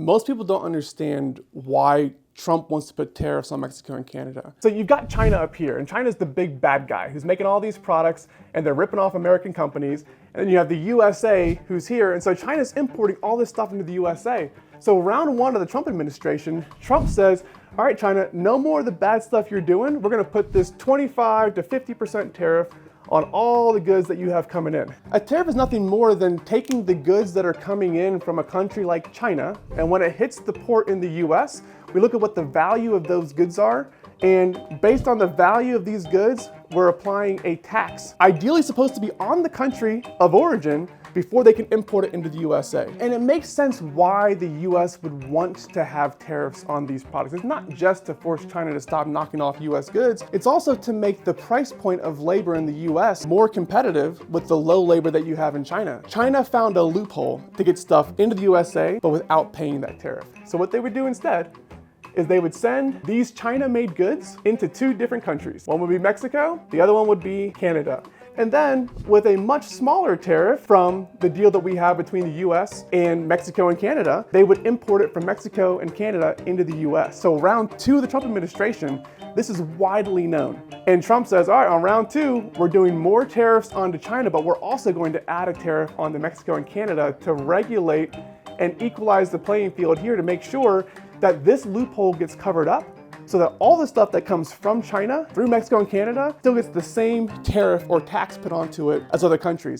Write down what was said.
Most people don't understand why Trump wants to put tariffs on Mexico and Canada. So you've got China up here, and China's the big bad guy who's making all these products, and they're ripping off American companies. And then you have the USA who's here, and so China's importing all this stuff into the USA. So round one of the Trump administration, Trump says, all right, China, no more of the bad stuff you're doing. We're gonna put this 25 to 50% tariff on all the goods that you have coming in. A tariff is nothing more than taking the goods that are coming in from a country like China, and when it hits the port in the US, we look at what the value of those goods are, and based on the value of these goods, we're applying a tax. Ideally supposed to be on the country of origin before they can import it into the USA. And it makes sense why the US would want to have tariffs on these products. It's not just to force China to stop knocking off US goods, it's also to make the price point of labor in the US more competitive with the low labor that you have in China. China found a loophole to get stuff into the USA, but without paying that tariff. So what they would do instead is they would send these China-made goods into two different countries. One would be Mexico, the other one would be Canada. And then with a much smaller tariff from the deal that we have between the US and Mexico and Canada, they would import it from Mexico and Canada into the US. So round two of the Trump administration, this is widely known. And Trump says, all right, on round two, we're doing more tariffs onto China, but we're also going to add a tariff onto Mexico and Canada to regulate and equalize the playing field here to make sure that this loophole gets covered up so that all the stuff that comes from China through Mexico and Canada still gets the same tariff or tax put onto it as other countries.